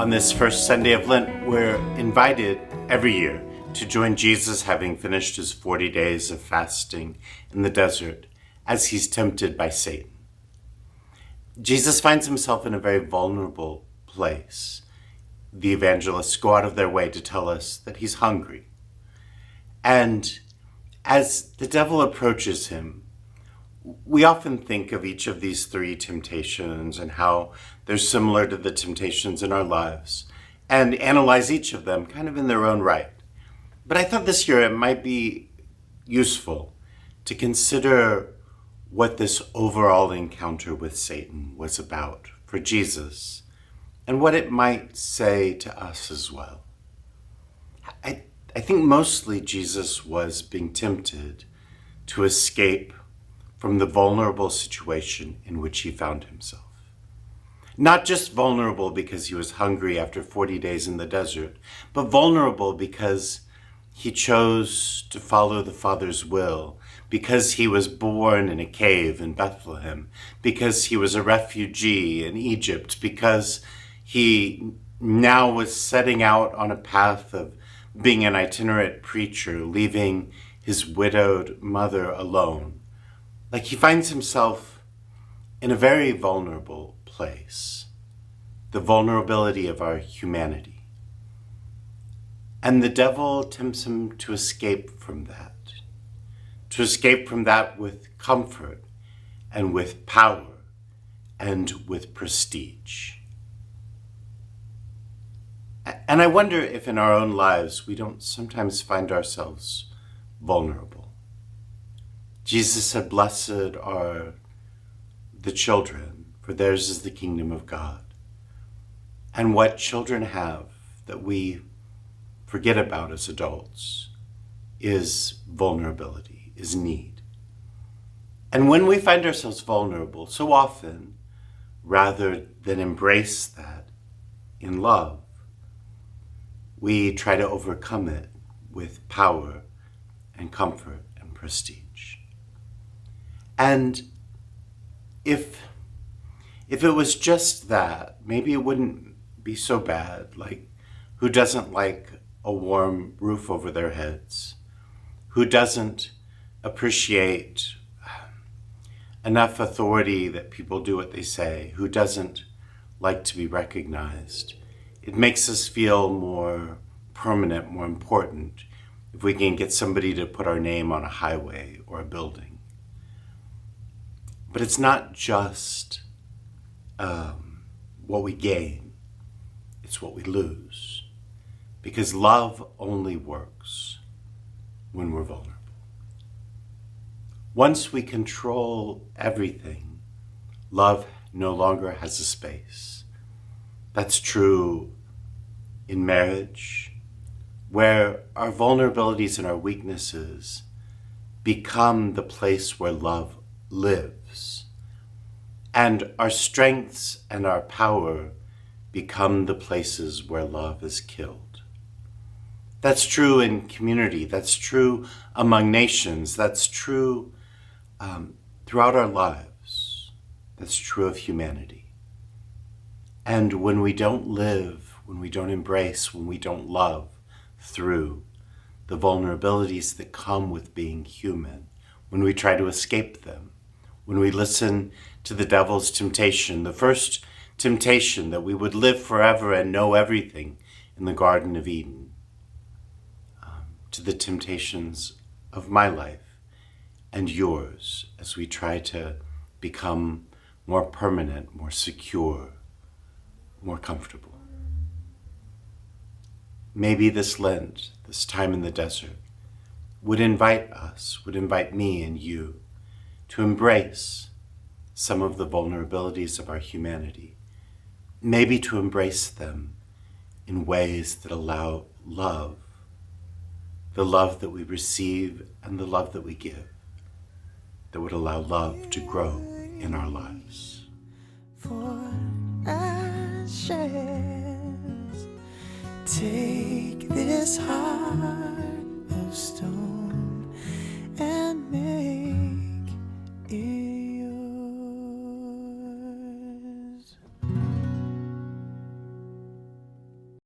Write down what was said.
On this first Sunday of Lent, we're invited every year to join Jesus, having finished his 40 days of fasting in the desert, as he's tempted by Satan. Jesus finds himself in a very vulnerable place. The evangelists go out of their way to tell us that he's hungry. And as the devil approaches him, we often think of each of these three temptations and how they're similar to the temptations in our lives, and analyze each of them kind of in their own right. But I thought this year it might be useful to consider what this overall encounter with Satan was about for Jesus, and what it might say to us as well. I think mostly Jesus was being tempted to escape from the vulnerable situation in which he found himself. Not just vulnerable because he was hungry after 40 days in the desert, but vulnerable because he chose to follow the Father's will, because he was born in a cave in Bethlehem, because he was a refugee in Egypt, because he now was setting out on a path of being an itinerant preacher, leaving his widowed mother alone. Like, he finds himself in a very vulnerable place, the vulnerability of our humanity. And the devil tempts him to escape from that with comfort and with power and with prestige. And I wonder if in our own lives we don't sometimes find ourselves vulnerable. Jesus said, "Blessed are the children, for theirs is the kingdom of God." And what children have that we forget about as adults is vulnerability, is need. And when we find ourselves vulnerable, so often, rather than embrace that in love, we try to overcome it with power and comfort and prestige. And if it was just that, maybe it wouldn't be so bad. Like, who doesn't like a warm roof over their heads? Who doesn't appreciate enough authority that people do what they say? Who doesn't like to be recognized? It makes us feel more permanent, more important, if we can get somebody to put our name on a highway or a building. But it's not just what we gain, it's what we lose. Because love only works when we're vulnerable. Once we control everything, love no longer has a space. That's true in marriage, where our vulnerabilities and our weaknesses become the place where love lives, and our strengths and our power become the places where love is killed. That's true in community, that's true among nations, that's true throughout our lives, that's true of humanity. And when we don't live, when we don't embrace, when we don't love through the vulnerabilities that come with being human, when we try to escape them, when we listen to the devil's temptation, the first temptation that we would live forever and know everything in the Garden of Eden, to the temptations of my life and yours as we try to become more permanent, more secure, more comfortable. Maybe this Lent, this time in the desert, would invite us, would invite me and you to embrace some of the vulnerabilities of our humanity, maybe to embrace them in ways that allow love, the love that we receive and the love that we give, that would allow love to grow in our lives. For ashes, take this heart of stone.